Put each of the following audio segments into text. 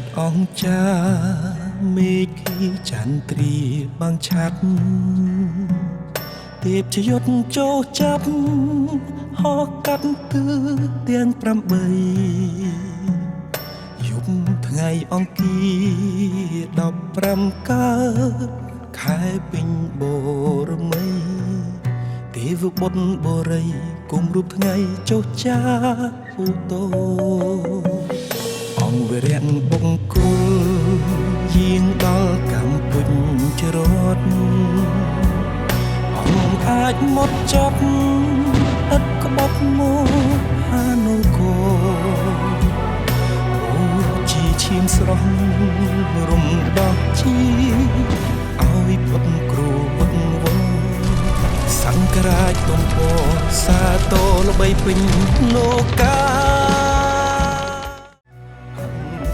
ดอองจาเมฆจันทรีบางชัดเตียบชยศโจจับหอกกัดตื้อเตียงปรำใบยุบថ្ងៃអង្គារ15កើតខែពេញបរមីទេវបុត្របរិយគុំរូបថ្ងៃចុះចាឧតោអង្គវរៈបង្គោលយាងដល់កម្ពុជារត់អង្គអាចមកចត់ឥតក្បត់មកហានូកោជាឈាមស្រស់រំដោះជាឲ្យពុតគ្រូពុតវងសង្ក្រាចទំពសាទរល្បីពេញលោកា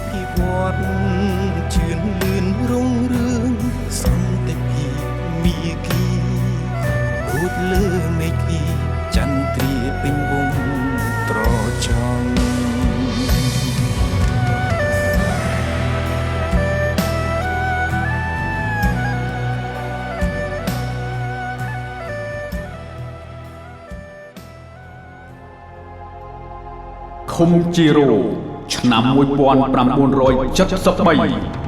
ពីវត្តជឿនលឿនរុងរឿងសន្តិភាពមីគីរូបលើមេឃីចន្ទ្រាពេញវងត្រចង់ឃុំជីរ៉ូឆ្នាំ1973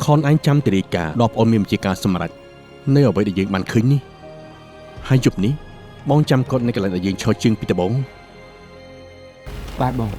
ខនអញចាំតេរីកាដល់ប្អូនមានជាការសម្រេចនៅអ្វីដែលយើងបានឃើញនេះហើយយប់នេះបងចាំកត់នៅកន្លែងដែលយើងឈរជើងពីដំបូងបាទបង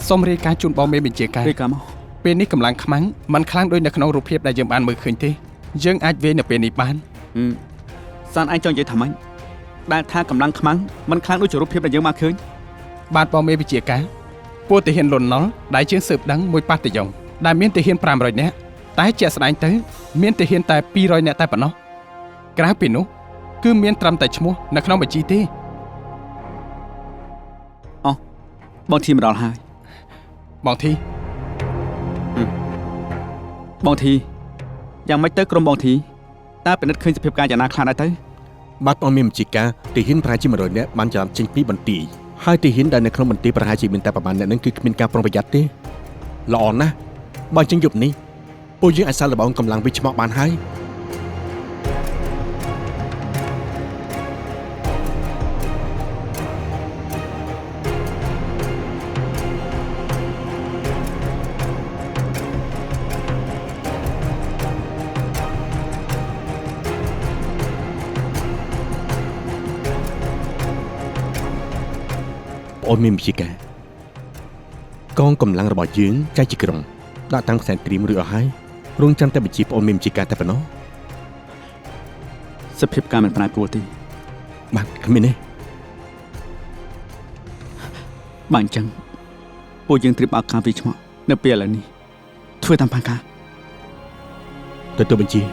សូមរាយការណ៍ជូនបងមេបញ្ជាការរាយការណ៍មកពេលនេះកម្លាំងខ្មាំងมันខ្លាំងដូចនៅក្នុងរូបភាពដែលយើងបានមើលឃើញទេយើងអាចវាយនៅពេលនេះបានសានឯងចង់និយាយថាម៉េចដែលថាកម្លាំងខ្មាំងมันខ្លាំងដូចរូបភាពដែលយើងបានឃើញបានបងមេបញ្ជាការពួកទាហានលន់ណុលដែលជាងស៊ើបដឹងមួយប៉ះតាយ៉ុងដែលមានទាហាន500នាក់តែជាក់ស្ដែងទៅមានទាហានតែ200នាក់តែប៉ុណ្ណោះក្រៅពីនោះគឺមានត្រឹមតែឈ្មោះនៅក្នុងបញ្ជីទេអូបងធីមកដល់ហើយបងធីយ៉ាងម៉េចទៅក្រុមបងធីតើពិនិត្យឃើញសភាពការយ៉ាងណាខ្លះដែរទៅបាទបងមានជាការទាហានប្រហែលជា100នាក់បានចាំចេញពីបន្ទាយហើយទាហានដែលនៅក្នុងបន្ទាយប្រហែលជាមានតែប្រមាណអ្នកនឹងគឺគ្មានការប្រុងប្រយ័ត្នទេល្អណាស់បើចឹងយប់នេះពួកយើងអាចសាកល្បងកម្លាំងវិឆ្មក់បានហើយ អូនមានវិជាការកងកម្លាំងរបស់យើងចែកជាក្រុមដាក់តាំងផ្សែងត្រៀមឬអស់ហើយរងចាំតែបញ្ជាប្អូនមានវិជាការតែប៉ុណ្ណោះ សភាពការមិនប្រែប្រួលទេ បាទគ្មានទេ បើអញ្ចឹងពួកយើងត្រៀមអការពីឆ្មក់នៅពេលឥឡូវនេះធ្វើតាមផែនការ ទទួលបញ្ជា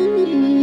Thank you.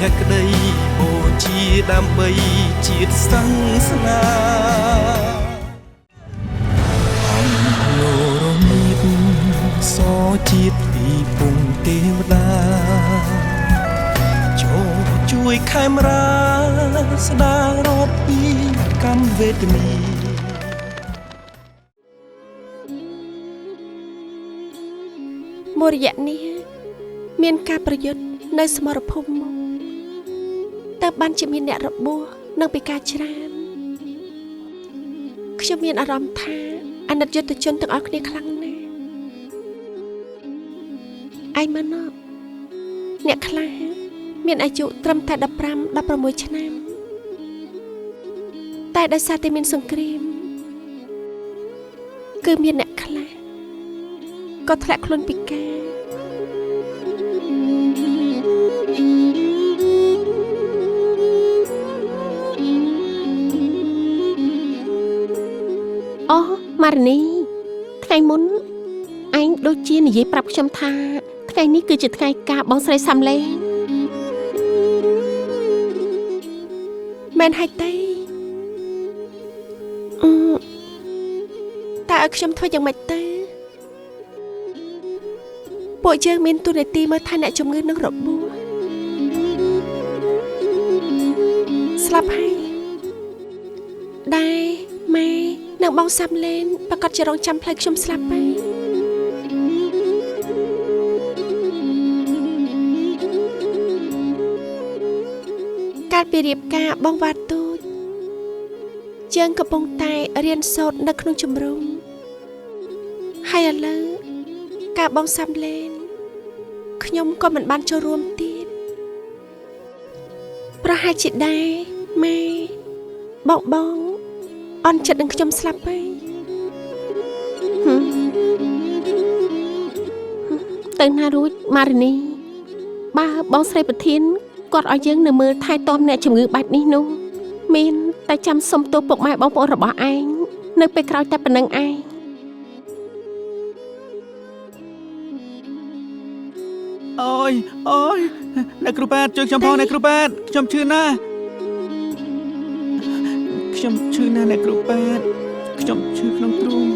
ភក្តីបូជាដើម្បីជាតិសាសនាលោរមៀតសជាតិពីពងទេវតាចូលជួយខេមរាស្ដាររត់ពីកម្មវេទនីមួយរយៈនេះមានការប្រយុទ្ធនៅសមរភូមិមុខតើបានជាមានអ្នករបួសនិងពិការច្រើនខ្ញុំមានអារម្មណ៍ថាអាណិតយុទ្ធជនទាំងអស់គ្នាខ្លាំងណាស់ឯងមើលណោះអ្នកខ្លះមានអាយុត្រឹមតែ15-16ឆ្នាំតែដោយសារតែមានសង្គ្រាមគឺមានអ្នកខ្លះក៏ធ្លាក់ខ្លួនពិការអូម៉ារនីថ្ងៃមុនឯងដូចជានិយាយប្រាប់ខ្ញុំថាថ្ងៃនេះគឺជាថ្ងៃការបងស្រីសាំឡេងមែនហើយទេតើឲ្យខ្ញុំធ្វើយ៉ាងម៉េចទៅពួកយើងមានទូនាទីមើលថែអ្នកជំងឺនឹងរបួសស្លាប់ហើយដែរម៉ែនិងបងសាំឡេនប្រកាសជារងចាំផ្លូវខ្ញុំស្លាប់ហើយកាលពីរៀបការបងវ៉ាទូចយើងកំពុងតែរៀនសូត្រនៅក្នុងជំរំហើយឥឡូវការបងសាំឡេនខ្ញុំក៏មិនបានចូលរួមទៀតប្រហែលជាដែរម៉ែបងអន់ចិត្តនឹងខ្ញុំស្លាប់ហើយទៅណារួចម៉ារីនីបើបងស្រីប្រធានគាត់ឲ្យយើងនៅមើលថែទាំអ្នកជំងឺបែបនេះនោះមានតែចាំសុំទោសពុកម៉ែបងប្អូនរបស់ឯងនៅពេលក្រោយតែប៉ុណ្្នឹងឯងអូយអ្នកគ្រូប៉ែតជួយខ្ញុំផងអ្នកគ្រូប៉ែតខ្ញុំឈឺណាស់អ្នកគ្រូប៉ែតខ្ញុំឈឺក្នុងទ្រូង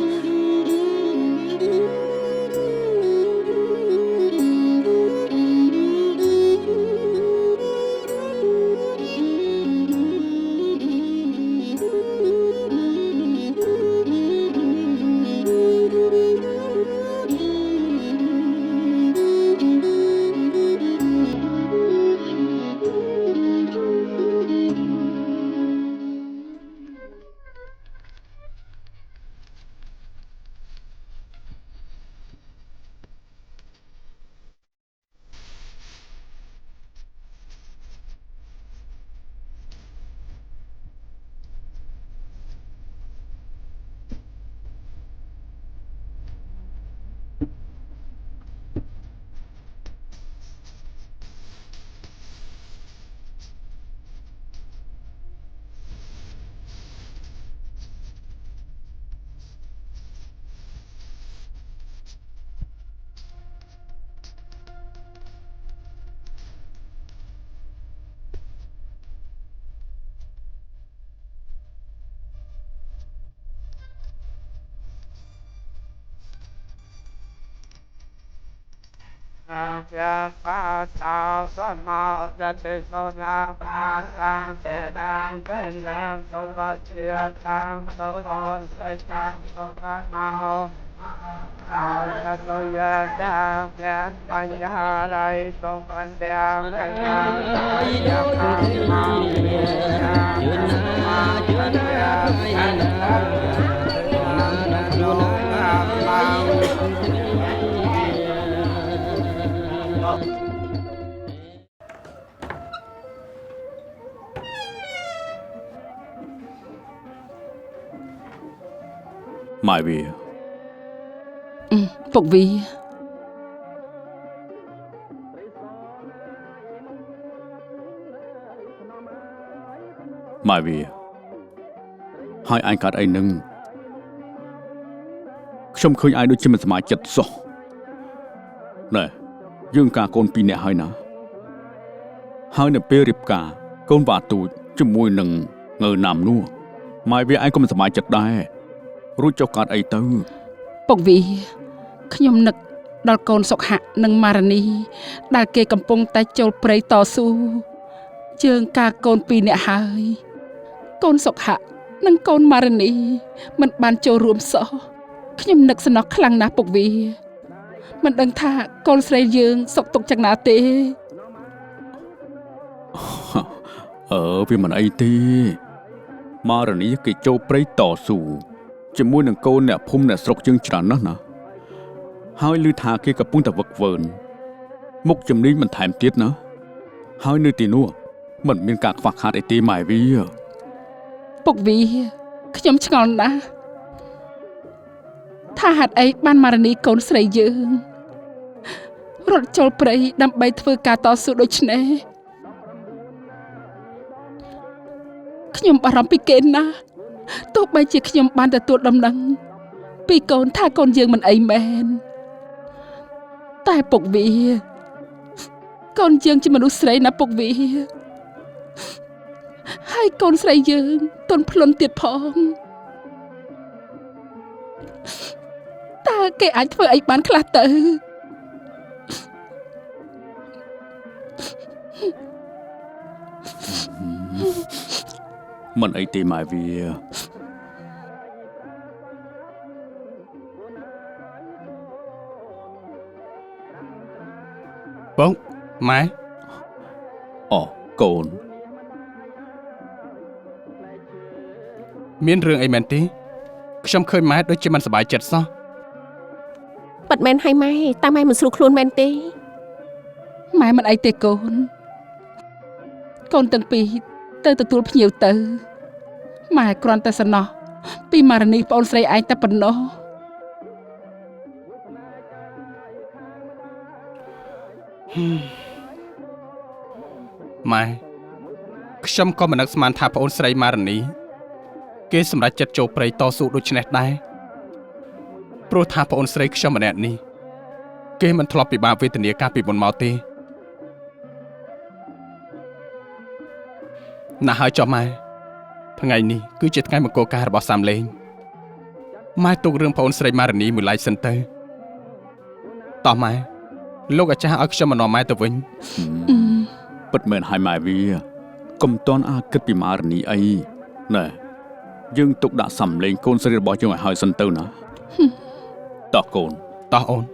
Hãy subscribe cho kênh Ghiền Mì Gõ để không bỏ Mai vì Phục Vi Mai vì Hai anh cả đây nâng Không khơi ai đôi chân mình sẽ mãi chật sổ Nè Dương cả con pin nè hơi ná ហើយនៅពេលរៀបការកូនវ៉ាទូចជាមួយនឹងងើណាំនោះម៉ែវាឯងក៏មិនសប្បាយចិត្តដែររួចចុះកើតអីទៅ ពុកវីខ្ញុំនឹកដល់កូនសុខៈនិងម៉ារនីដែលគេកំពុងតែចូលព្រៃតស៊ូជើងការកូន2នាក់ហើយកូនសុខៈនិងកូនម៉ារនីមិនបានចូលរួមសោះខ្ញុំនឹកសំណោះខ្លាំងណាស់ពុកវីមិនដឹងថាកូនស្រីយើងសុខទុក្ខយ៉ាងណាទេ វាមិនអីទេម៉ារនីគេចូលព្រៃតស៊ូជាមួយនឹងកូនអ្នកភូមិអ្នកស្រុកយើងច្រើនណាស់ណាហើយឮថាគេកំពុងតែវឹកវើមុខជំនាញមិនថែមទៀតណាហើយនៅទីនោះមិនមានការខ្វះខាតអីទេម៉ែវាពុកវីខ្ញុំឆ្ងល់ណាស់ថាហេតុអីបានម៉ារនីកូនស្រីយើងរត់ចូលព្រៃដើម្បីធ្វើការតស៊ូដូចនេះខ្ញុំបារម្ភពីគេណាស់ទោះបីជាខ្ញុំបានទទួលដំណឹងពីកូនថាកូនយើងមិនអីមែនតែពុកវីកូនយើងជាមនុស្សស្រីណាពុកវីហើយកូនស្រីយើងទន់ភ្លន់ទៀតផងតើគេអាចធ្វើអីបានខ្លះទៅមិនអីទេម៉ែវាបងម៉ែអូកូនមានរឿងអីមែនទេខ្ញុំឃើញម៉ែដូចជាមិនសប្បាយចិត្តសោះ ប៉ាត់មែនហើយម៉ែតែម៉ែមិនស្រួលខ្លួនមែនទេ ម៉ែមិនអីទេកូនទាំងពីរទៅទទួលភ្ញៀវទៅម៉ែគ្រាន់តែសំណោះពីម៉ារនីប្អូនស្រីឯងតែប៉ុណ្ណោះម៉ែខ្ញុំក៏មិននឹកស្មានថាប្អូនស្រីម៉ារនីគេសម្រេចចិត្តចូលព្រៃតស៊ូដូចនេះដែរព្រោះថាប្អូនស្រីខ្ញុំម្នាក់នេះគេមិនធ្លាប់ពិបាកវេទនាកាលពីមុនមកទេណាស់ហើយចុះម៉ែថ្ងៃនេះគឺជាថ្ងៃមង្គលការរបស់សាមលេងម៉ែទុករឿងប្អូនស្រីម៉ារនីមួយឡែកសិនទៅតោះម៉ែលោកអាចារ្យឲ្យខ្ញុំមកនាំម៉ែទៅវិញពិតមែនហើយម៉ែវាកុំតន់អាគិតពីម៉ារនីអីណែយើងទុកដាក់សំលេងកូនស្រីរបស់យើងឲ្យហើយសិនទៅណាតោះកូនតោះអូន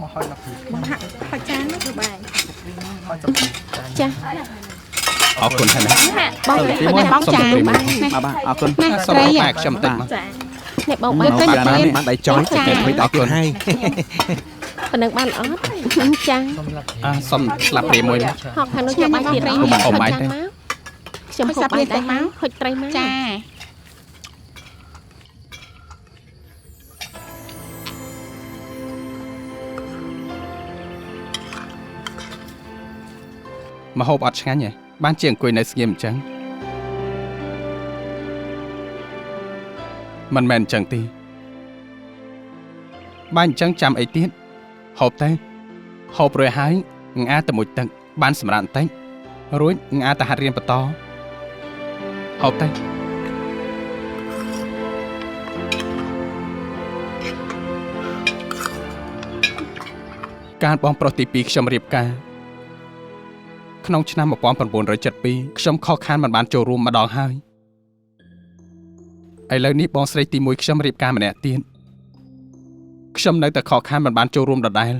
មកហាក់បច្ចានទៅបាយចា អរគុណហើយណា បងបងចាបាទអរគុណ សូមប៉ាខ្ញុំតិចមក អ្នកបងទៅ បានដៃចុយតែធ្វើដល់ខ្លួនហើយ ប៉ុណ្ណឹងបានអត់ចា សុំស្លាប់ព្រាមួយមក ហកខាងនោះយកបាយទៀតអត់ខ្ញុំហូបបាយដែរមកហុចត្រីមកចាមកហូបអត់ឆ្ងាញ់ហ៎បានជាអង្គុយនៅស្ងៀមអញ្ចឹងមិនមែនអញ្ចឹងទេបានអញ្ចឹងចាំអីទៀតហូបទៅហូបរួចហើយងអាទៅមួយទឹកបានសម្រាប់បន្តិចរួចងអាទៅហាត់រៀនបន្តហូបទៅការបងប្រុសទី2ខ្ញុំរៀបការក្នុងឆ្នាំ1972ខ្ញុំខកខានមិនបានចូលរួមម្ដងហើយឥឡូវនេះបងស្រីទី1ខ្ញុំរៀបការម្នាក់ទៀតខ្ញុំនៅតែខកខានមិនបានចូលរួមដដែល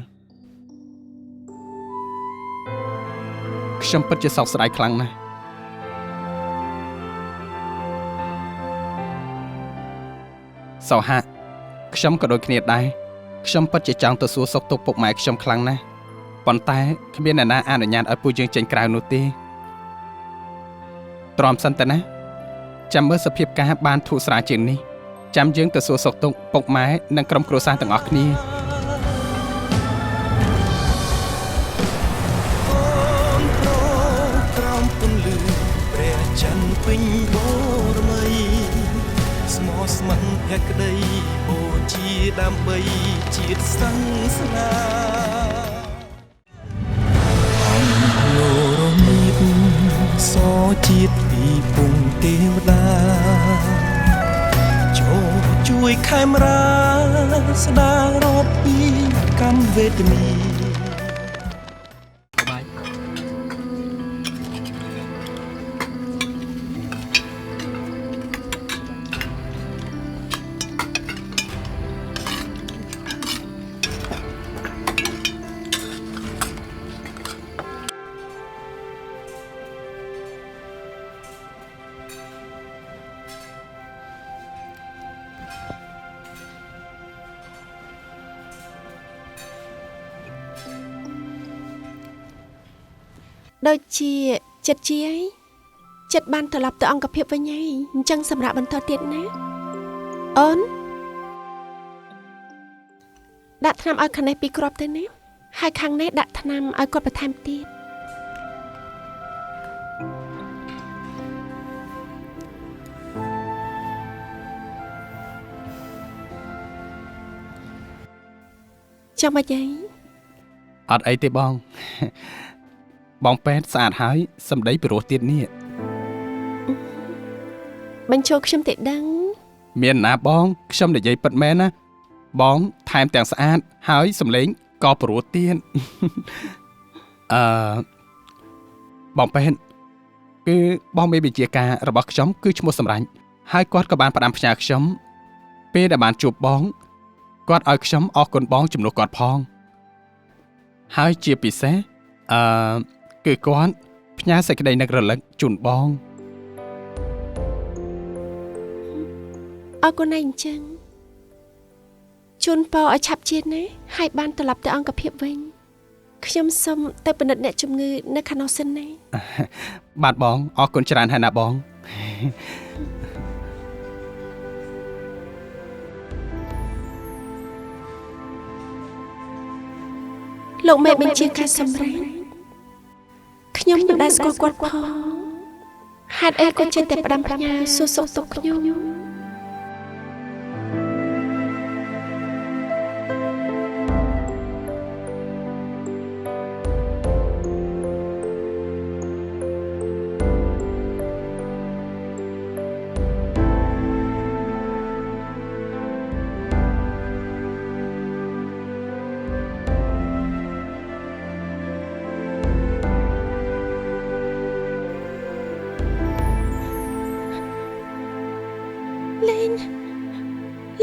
ខ្ញុំពិតជាសោកស្ដាយខ្លាំងណាស់សោហាខ្ញុំក៏ដូចគ្នាដែរខ្ញុំពិតជាចង់ទៅសួរសុខទុក្ខពុកម៉ែខ្ញុំខ្លាំងណាស់ប៉ុន្តែគ្មានអ្នកណាអនុញ្ញាតឲ្យពួកយើងចេញក្រៅនោះទេទ្រាំសិនទៅណាចាំមើលសភាពការបានធូរស្រាលជាងនេះចាំយើងទៅសួរសុខទុក្ខពុកម៉ែនិងក្រុមគ្រួសារទាំងអស់គ្នាក្រោមពន្លឺព្រះ ពេញបរមីស្មោះស្ម័គ្រភក្តីបូជាដើម្បីជាតិសង្ស្នាលោរមៀតសជាតិពីពុងទេវតាចូលជួយខេមរាស្ដាររត់ពីកម្មវេទនីដូចជាចិត្តជាអីចិត្តបានត្រឡប់ទៅអង្គភាពវិញហើយអញ្ចឹងសម្រាប់បន្តទៀតណាអូនដាក់ថ្នាំឲ្យខាងនេះពីរគ្រាប់ទៅណាហើយខាងនេះដាក់ថ្នាំឲ្យគាត់បន្ថែមទៀតចាំមកយាយអត់អីទេបង បងពេទ្យស្អាតហើយសម្ដីពីរោះទៀតនេះបញ្ចូលខ្ញុំទេដឹងមានណាបងខ្ញុំនិយាយពិតមែនណាបងថែមទាំងស្អាតហើយសម្លេងក៏ពីរោះទៀតបងពេទ្យគឺបងមេបញ្ជាការរបស់ខ្ញុំគឺឈ្មោះសម្រាញ់ហើយគាត់ក៏បានផ្ដាំផ្ញើខ្ញុំពេលដែលបានជួបបងគាត់ឲ្យខ្ញុំអរគុណបងជំនួសគាត់ផងហើយជាពិសេសគឺគាត់ផ្ញើសេចក្តីនឹករលឹកជូនបងអរគុណណាស់អញ្ចឹងជូនពរឲ្យឆាប់ជាណាហើយបានត្រឡប់ទៅអង្គភាពវិញខ្ញុំសូមទៅពិនិត្យអ្នកជំងឺនៅខាងនោះសិនណាបាទបងអរគុណច្រើនហើយណាបងលោកមេបញ្ជាការសម្រាប់ខ្ញុំមិនដែលស្គាល់គាត់ផងហេតុអីគាត់ចេះតែផ្ដាំផ្ញើសួរសុខទុក្ខខ្ញុំ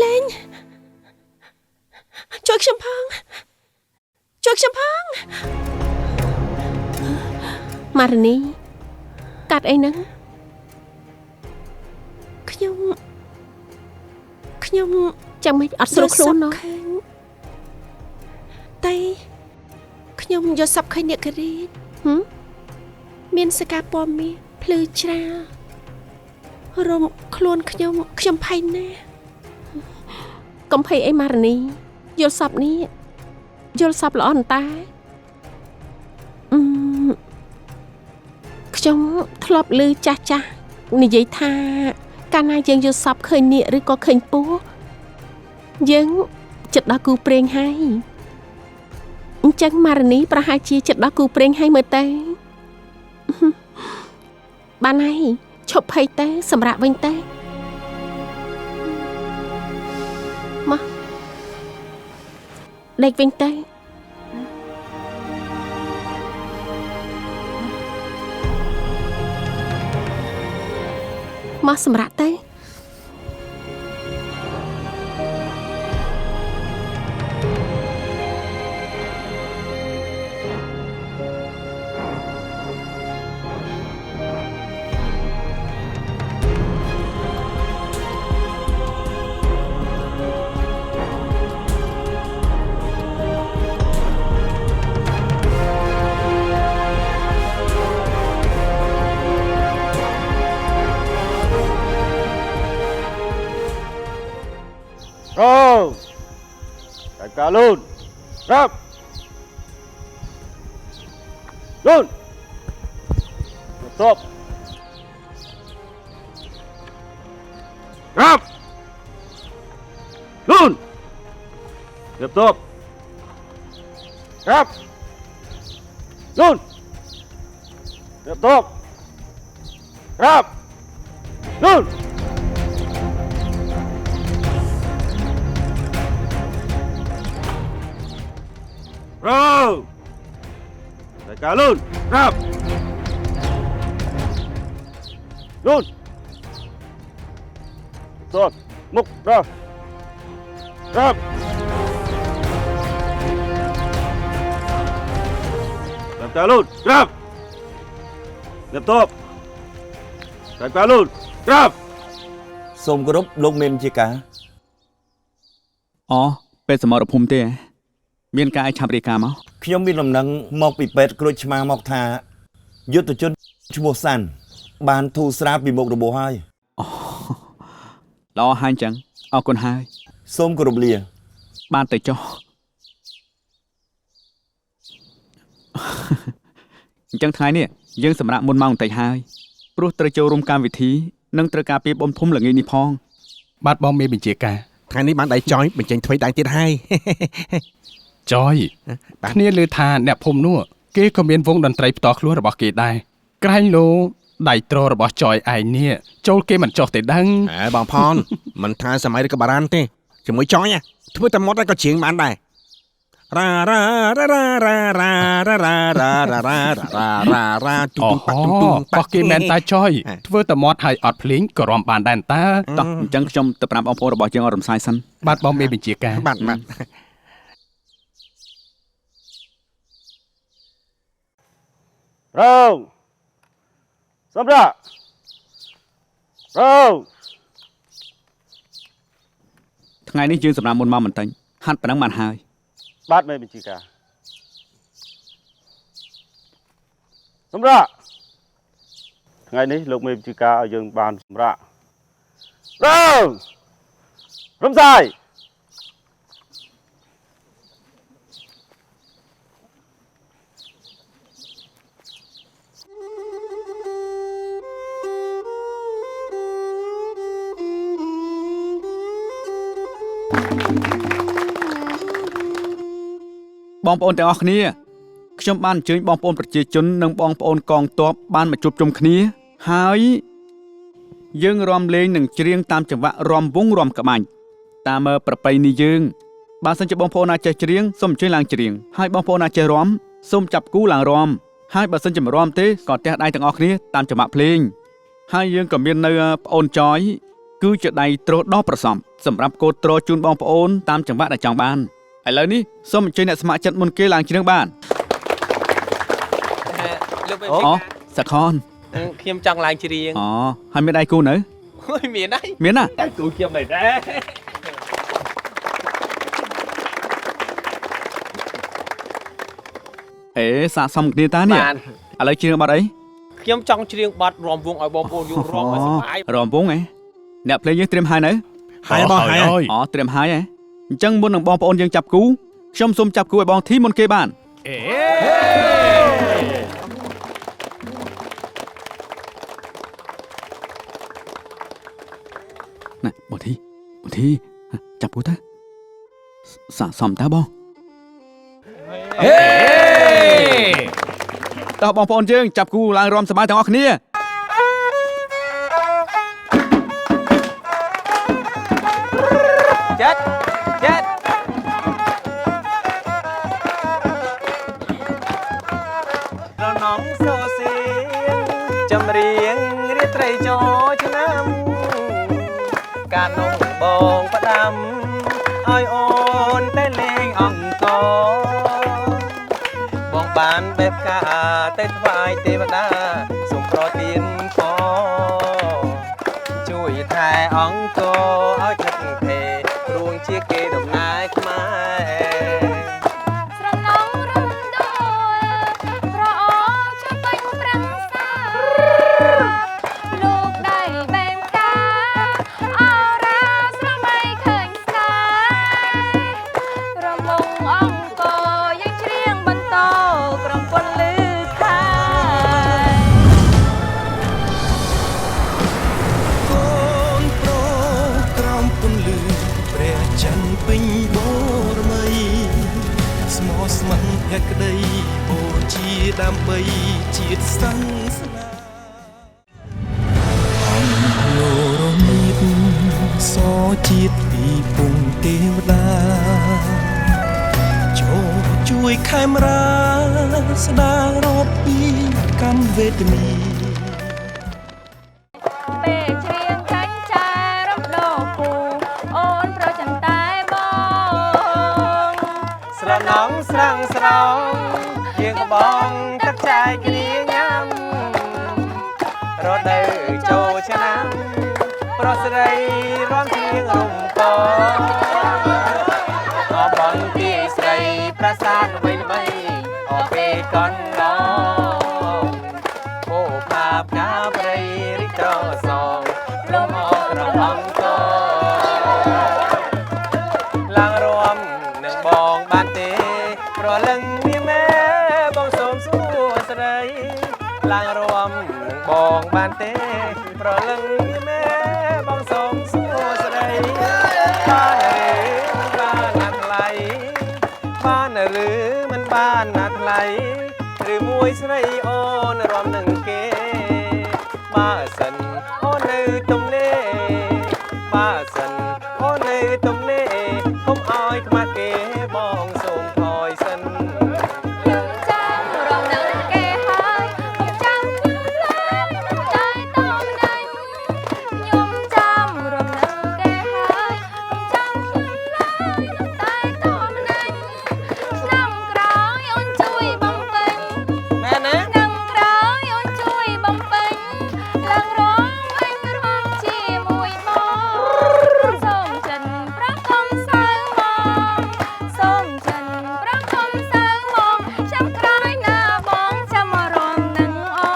លេងជួយខ្ញុំផងម៉ារនីកាត់អីហ្នឹងខ្ញុំចាំមិនអត់ស្រួលខ្លួនណោះតែខ្ញុំយកសັບឃើញអ្នកករីតមានសកាពណ៌មាសភ្លឺច្រាលរំខ្លួនខ្ញុំភ័យណាស់កំភៃអីម៉ារនីយល់សពនេះយល់សពល្អណាស់តាខ្ញុំធ្លាប់ឮចាស់និយាយថាកាលណាយើងយល់សពឃើញនាគឬក៏ឃើញពស់យើងចិត្តដល់គូព្រេងហើយអញ្ចឹងម៉ារនីប្រហែលជាចិត្តដល់គូព្រេងហើយមើលទៅបានហើយឈប់ភ័យទៅសម្រាប់វិញទៅមកដេកវិញទៅមកសម្រាប់ទៅđại ca luôn rap luôn stop Rap! Luôn! Tiếp tục! Rap! Luôn! Tiếp tục! Rap! Luôn! Rồi! Đại ca luôn! Rap! Luôn! Rồi, mục ra! Rap! Đại ca luôn! Rap! Tiếp tục! Đại ca luôn! Rap! សូមគោរពលោកមេមជាការ អូពេលសមរភូមិទេមានការឲ្យឆាប់រាយការណ៍មក ខ្ញុំមានដំណឹងមកពីពេទ្យគ្រូចឆ្មាមកថាយុទ្ធជនឈ្មោះសាន់បានធូរស្រាលពីមុខរបួសហើយ ល្អហើយអញ្ចឹងអរគុណហើយ សូមគោរពលា បានទៅចុះ អញ្ចឹងថ្ងៃនេះយើងសម្រាប់មុនម៉ោងបន្តិចហើយព្រោះត្រូវចូលរួមកម្មវិធីនិងត្រូវការពីបំភុំល្ងាចនេះផង បាទបងមេបញ្ជាការ ថ្ងៃនេះបានដៃចយបញ្ចេញថ្មីដែរទៀតហើយ ចយគ្នាលើថាអ្នកភូមិនោះគេក៏មានវងតន្ត្រីផ្ទាល់ខ្លួនរបស់គេដែរក្រែងលោដៃត្ររបស់ចយឯងនេះចូលគេមិនចោះទេដឹង ហេបងផន មិនថាសម័យឬក៏បារាណទេជាមួយចយធ្វើតែមុតក៏ច្រៀងបានដែររ៉ារ៉ារ៉ារ៉ារ៉ារ៉ារ៉ារ៉ារ៉ារ៉ារ៉ារ៉ារ៉ាទូទូប៉ាក់ទូទូ ប៉ោះគេមែនតាចយធ្វើតែមាត់ឲ្យអត់ភ្លេងក៏រាំបានដែរតា តោះអញ្ចឹងខ្ញុំទៅប្រាប់បងប្អូនរបស់យើងឲ្យរំសាយសិន បាទបងមេបញ្ជាការ បាទបាទ Râu! Xâm ra! Râu! ថ្ងៃនេះយើងសម្រាប់មុនម៉ោងបន្តិចហាត់ប៉ុណ្ណឹងបានហើយ Bát mê bình chỉ cả. Xâm ra! Ngày ní lục mê bình chỉ cả ở dương bàn xâm ra. Râu! Râm dài! បងប្អូនទាំងអស់គ្នាខ្ញុំបានអញ្ជើញបងប្អូនប្រជាជននិងបងប្អូនកងទ័ពបានមកជួបជុំគ្នាហើយយើងរាំលេងនិងច្រៀងតាមចង្វាក់រាំវង់រាំក្បាច់តាមប្រពៃណីយើងបើសិនជាបងប្អូនអាចចេះច្រៀងសូមអញ្ជើញឡើងច្រៀងហើយបងប្អូនអាចចេះរាំសូមចាប់គូឡើងរាំហើយបើសិនជាមិនរាំទេក៏ទះដៃទាំងអស់គ្នាតាមចង្វាក់ភ្លេងហើយយើងក៏មាននៅប្អូនចយគឺជាដៃទ្រដ៏ប្រសំសម្រាប់កូនទ្រជូនបងប្អូនតាមចង្វាក់ដែលចង់បានឥឡូវនេះសូមអញ្ជើញអ្នកស្ម័គ្រចិត្តមុនគេឡើងច្រៀងបាន លោកមេ អូសខន ខ្ញុំចង់ឡើងច្រៀង អូហើយមានដៃគូនៅ អូយមានហើយ មានណា ដៃគូខ្ញុំមិនដែរ អេសាកសមគ្នាតានេះ បាន ឥឡូវច្រៀងបាត់អី ខ្ញុំចង់ច្រៀងបាត់រំវងឲ្យបងប្អូនយល់រំឲ្យសប្បាយ រំវងហ៎អ្នកភ្លេងយើងត្រៀមហើយនៅ ហើយបងហើយ អូត្រៀមហើយហ៎អញ្ចឹងមុននឹងបងប្អូនយើងចាប់គូខ្ញុំសូមចាប់គូឲ្យបងធីមុនគេបាន អេ ណែបងធីចាប់គូទៅសាកសមតើបង ហេ តោះបងប្អូនយើងចាប់គូឡើងរាំសប្បាយទាំងអស់គ្នា chết chết រនងសូសៀងចម្រៀងរៀបត្រីចូលឆ្នាំកានងបងផ្ដាំឲ្យអូនតែលេងអង្គបងបានបែបការតែថ្វាយទេវតាសូមប្រទានផងជួយថែអង្គឲ្យថឹកថេររួងជាគេដំណើរខ្មែរស្រណងរំដួលប្រអងជួយពេញប្រាំងសាលោកដៃបែមកាអរាស្រមៃឃើញស្កាយរំលងអង្គយើងច្រៀងបន្តក្រុមពលលឺថា កូនប្រុស ភក្តីបូជាដើម្បីជាតិសាសនាអង្គលោរមៀតសជាតិពីពងទេវតាចូលជួយខេមរាស្ដាររត់ពីកម្មវេទនីពេលច្រៀងចាញ់ចែរំដោពូអូនប្រចាំតែបងស្រណងស្រងស្រងជាងកបងទឹកចែកគ្នាញ៉ាំរដូវចូលឆ្នាំប្រុសស្រីរាំជាងរំពងអបងពីស្រីប្រាសាទល្បីល្បីអពេលកនឡងអូផាបកាព្រៃរិចត្រសងលំអក្រអង្គឡើងរួមនឹងបងបានទេប្រលឹងមានម៉ែបងសូមសួស្ដីឡើងរួមនឹងបងបានទេប្រលឹងមានម៉ែបងសូមសួស្ដីបានឬមិនបានណាថ្លៃឬមួយស្រីអូនរួមនឹងគេបើសិនអូននៅទំនេរបើសិនអូននៅទំនេរកុំឲ្យខ្មាស់គេបងសូមថយសិនខ្ញុំចាំរំនឹងគេហើយកុំចាំឡើយតែតោមណាញ់ខ្ញុំចាំរំនឹងគេហើយកុំចាំឡើយតែតោមណាញ់ឆ្នាំក្រោយអូនជួយបំពេញមែនណាឆ្នាំក្រោយអូនជួយបំពេញឡើងរងវិញរំជាមួយបងសូមចិនប្រកុំសៅមកសូមចិនប្រកុំសៅមកចាំក្រោយណាបងចាំមករំនឹងអូ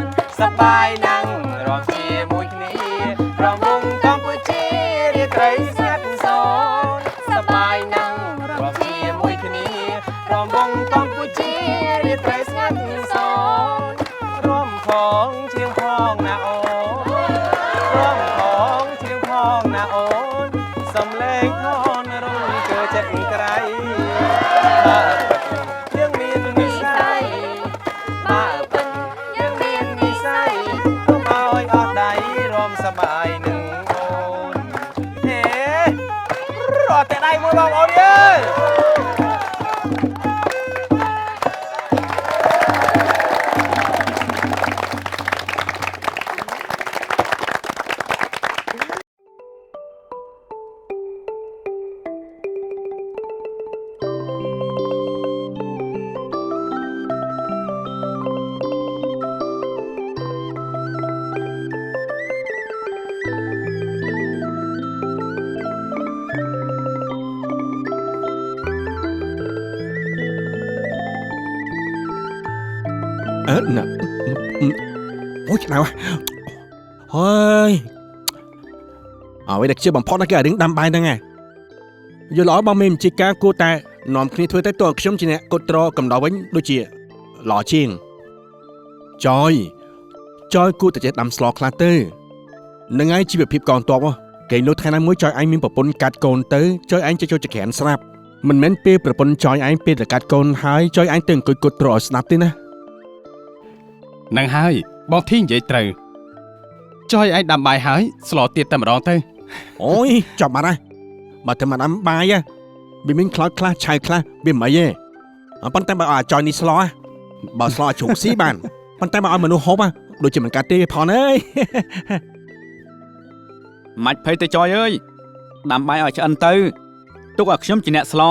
នសប្បាយណាស់រំជាមួយគ្នារំវងកម្ពុជារាត្រីស្ងាត់សូនសប្បាយណាស់រំជាមួយគ្នារំវងកម្ពុជារាត្រីស្ងាត់សូនរំផងជាងផងណាអូនរំផងជាងផងណាអូនសំលេងថនរំកើចិត្តក្រៃបើយើងមាននិស័យបើពិតយើងមាននិស័យកុំឲ្យអស់ដៃរំសប្បាយនឹងអូនហេរត់តែដៃមួយបងប្អូនអើយណាអូឆ្នៅហើយអ្វីដែលជាបំផុតណាគេរឿងដាំបាយហ្នឹងយល់ល្អបងមេមជីកាគួរតែនាំគ្នាធ្វើទៅតើខ្ញុំជាអ្នកកត់ត្រកំដៅវិញដូចជាល្អជាងចយគួរតែចេះដាំស្លខ្លះទៅនឹងហើយជីវភាពកងតបគេនោះថ្ងៃណាមួយចយឯងមានប្រពន្ធកាត់កូនទៅចយឯងចូលចក្រានស្រាប់មិនមែនពេលប្រពន្ធចយឯងពេលតែកាត់កូនហើយចយឯងទៅអង្គុយកត់ត្រឲ្យស្ដាប់ទេណានឹងហើយបងធីនិយាយត្រូវចុយឯងដាំបាយហើយស្លទៀតតែម្ដងទៅអូយចាប់បាត់ហើយបើតែមកដាំបាយវាមានខ្លោចខ្លះឆៅខ្លះវាមិនអីទេប៉ុន្តែបើឲ្យចុយនេះស្លបើស្លឲ្យជ្រូកស៊ីបានប៉ុន្តែបើឲ្យមនុស្សហូបដូចជាមិនកាត់ទេផងអើយមិនភ័យទៅចុយអើយដាំបាយឲ្យឆ្អិនទៅទុកឲ្យខ្ញុំជាអ្នកស្ល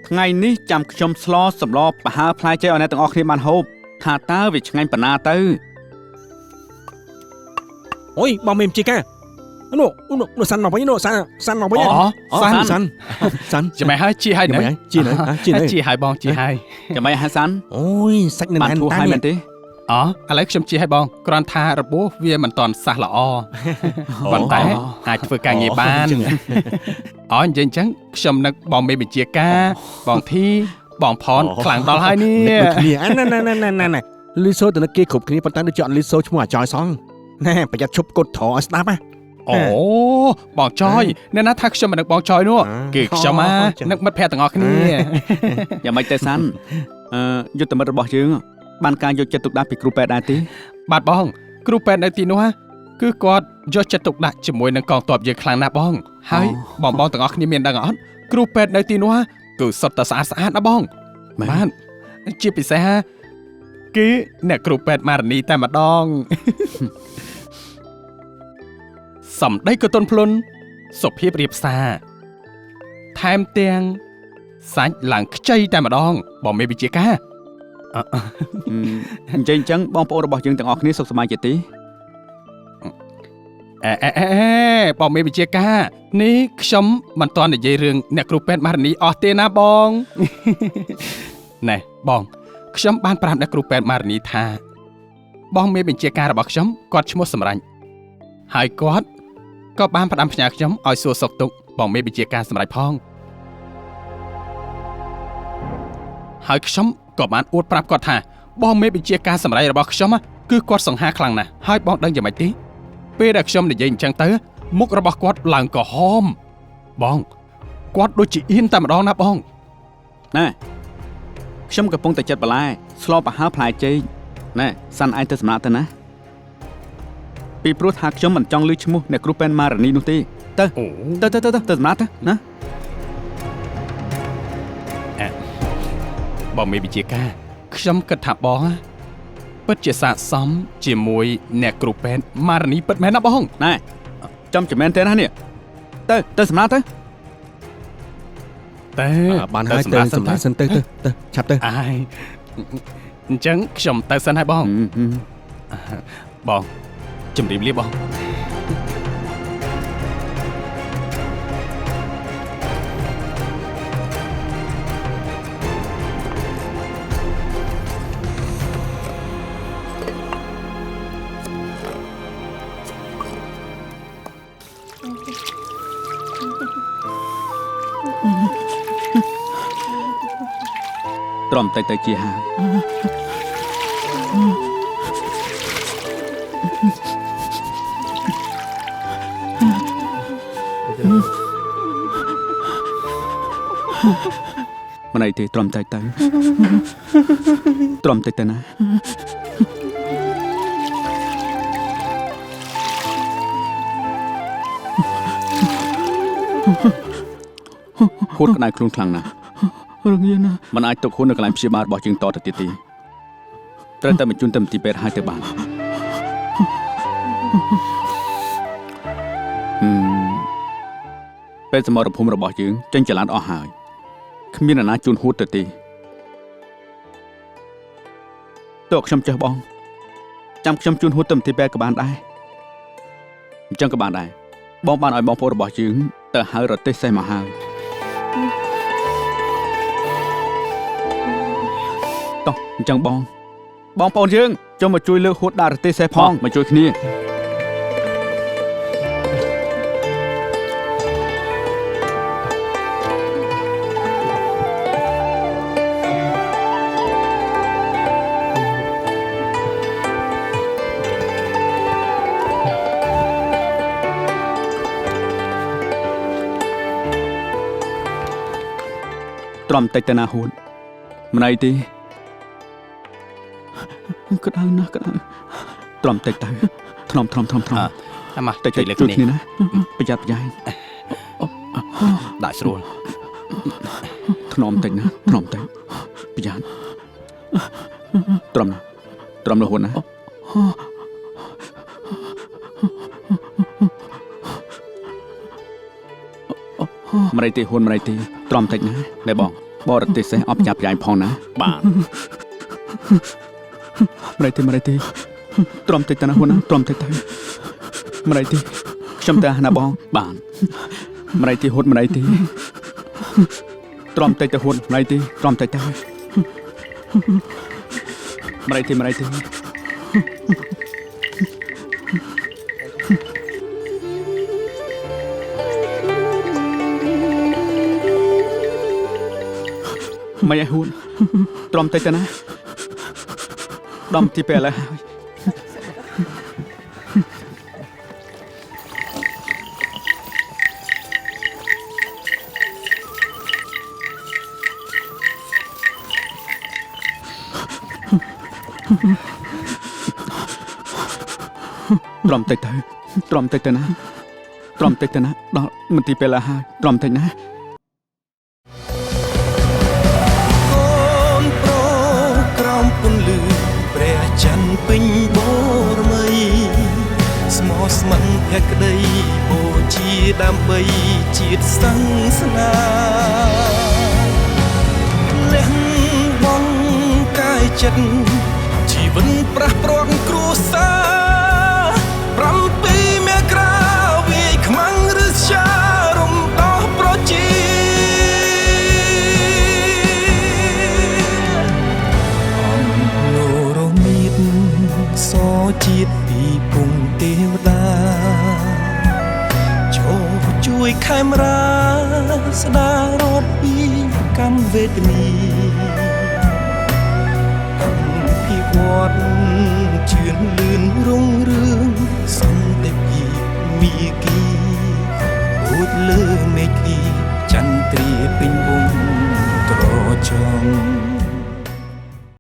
ថ្ងៃនេះចាំខ្ញុំស្លសម្លប្រហើផ្លែចេកឲ្យអ្នកទាំងអស់គ្នាបានហូបថាតើវាឆ្ងាញ់ប៉ុណ្ណាទៅអូយបងមេមជីកានោះសាន់មកវិញនោះសាន់មកវិញសាន់ចាំឲ្យជីឲ្យនៅជីឲ្យបងជីឲ្យចាំឲ្យសាន់អូយសាច់នៅណែនតាមែនទេឥឡូវខ្ញុំជីឲ្យបងគ្រាន់ថារបួសវាមិនតាន់សះល្អប៉ុន្តែអាចធ្វើការងារបាននិយាយអញ្ចឹងខ្ញុំនឹកបងមេបញ្ជាការបងធីបងផនខ្លាំងដល់ហើយនេះគ្នាណែលឺសូទៅនឹកគេគ្រប់គ្នាប៉ុន្តែដូចជាអត់លឺសូឈ្មោះអាចយសងណែប្រយ័ត្នឈប់កត់ត្រឲ្យស្ដាប់ អូបងចយអ្នកណាថាខ្ញុំមិននឹកបងចយនោះគឺខ្ញុំនឹកមិត្តភក្តិទាំងអស់គ្នា យ៉ាងម៉េចទៅសាន់យុទ្ធមិត្តរបស់យើងបានការយកចិត្តទុកដាក់ពីគ្រូពេទ្យដែរទេ បាទបងគ្រូពេទ្យនៅទីនោះគឺគាត់យកចិត្តទុកដាក់ជាមួយនឹងកងទ័ពយើងខ្លាំងណាស់បងហើយបងទាំងអស់គ្នាមានដឹងអត់គ្រូពេទ្យនៅទីនោះគឺសុទ្ធតែស្អាតណាបងបាទជាពិសេសគឺអ្នកគ្រូពេទ្យម៉ារនីតែម្ដង សំដីក៏ទន់ភ្លន់សុភាពរៀបសារថែមទាំងសាច់ឡើងខ្ចីតែម្ដងបងមេវិជាការ អញ្ចឹងបងប្អូនរបស់យើងទាំងអស់គ្នាសុខសប្បាយទេ បងមេវិជាការនេះខ្ញុំមិនទាន់និយាយរឿងអ្នកគ្រូពេទ្យម៉ារនីអស់ទេណាបង ណែបងខ្ញុំបានប្រាប់អ្នកគ្រូពេទ្យម៉ារនីថាបងមេបញ្ជាការរបស់ខ្ញុំគាត់ឈ្មោះសម្រាញ់ហើយគាត់ក៏បានផ្ដាំផ្ញើខ្ញុំឲ្យសួរសុខទុក្ខបងមេបញ្ជាការសម្រេចផងហើយខ្ញុំក៏បានអួតប្រាប់គាត់ថាបងមេបញ្ជាការសម្រេចរបស់ខ្ញុំគឺគាត់សង្ហាខ្លាំងណាស់ហើយបងដឹងយ៉ាងម៉េចទេពេលដែលខ្ញុំនិយាយអញ្ចឹងទៅមុខរបស់គាត់ឡើងក្រហមបងគាត់ដូចជាអៀនតែម្ដងណាបងណែខ្ញុំកំពុងតែចិត្តបន្លែស្លបប្រហើផ្លែចេកណែសាន់ឯងទៅសម្រាប់ទៅណាពីព្រោះថាខ្ញុំមិនចង់ឮឈ្មោះអ្នកគ្រូពេទ្យម៉ារនីនោះទេទៅសម្រាប់ទៅណាបងមេវិជាការខ្ញុំគិតថាបងពិតជាស័ក្តិសមជាមួយអ្នកគ្រូពេទ្យម៉ារនីពិតមែនណាបងណែចំចំណែនទេណានេះទៅសម្រាប់ទៅបានហើយទៅសម្រាប់សិនទៅឆាប់ទៅអញ្ចឹងខ្ញុំទៅសិនហើយបងបងជម្រាបលាបង ទ្រាំទៅជាហើយមិនអីទេទ្រាំទៅណាហូតក្តៅខ្លួនខ្លាំងណាស់រងាណាមិនអាចទុកខ្លួននៅកន្លែងព្យាបាលរបស់យើងតទៅទៀតទេត្រូវតែបញ្ជូនទៅមន្ទីរពេទ្យឲ្យទៅបានពេលសមរភូមិរបស់យើងចេញចល័តអស់ហើយគ្មានអ្នកណាជូនហួតទៅទេតើខ្ញុំចេះបងចាំខ្ញុំជូនហួតទៅមន្ទីរពេទ្យក៏បានដែរអញ្ចឹងក៏បានដែរបងបានឲ្យបងប្អូនរបស់យើងទៅហៅរទេះសេះមកហើយតោះអញ្ចឹងបងប្អូនយើងចូលមកជួយលើកហួតដាក់រទេះសេះផងមកជួយគ្នាទ្រាំតិចទៅណាហួតមិនអីទេក្តៅណាស់ក្តៅទ្រាំតិចទៅថ្នមអាមកតិចលើគ្នាណាប្រយ័ត្នប្រយែងដាក់ស្រួលថ្នមតិចណាថ្នមតិចប្រយ័ត្នទ្រាំហួតណាមិនអីទេហួនមិនអីទេទ្រាំតិចណាណែបងបរទេសសេះអបចាប់យ៉ៃផងណាបាទមិនអីទេទ្រាំតិចទៅណាហួនណាទ្រាំតិចទៅមិនអីទេខ្ញុំទៅណាបងបានមិនអីទេហួនមិនអីទេទ្រាំតិចទៅហួនមិនអីទេទ្រាំតិចទៅមិនអីទេមិនអីទេមិនឲ្យហួនទ្រាំតិចទៅណាដំទីពេលហើយ ទ្រាំតិចទៅទ្រាំតិចទៅណាទ្រាំតិចទៅណាដល់មន្ទីរពេលហើយទ្រាំតិចណាកូនប្រុសក្រោមពន្លឺព្រះច័ន្ទពេញបូរមីស្មោះស្ម័គ្រភក្តីបូជាដើម្បីជាតិសង្សានាលះបង់កាយចិត្តជីវិតប្រះព្រាត់គ្រួសារ7មេក្រាវាយខ្មាំងឬចារំដោះប្រជានរមីតសជាតិពីពងទេវតាចូលជួយខេមរាស្ដាររត់ពីកម្មវេទនីពិវត្តជឿនលឿនរុងរឿងស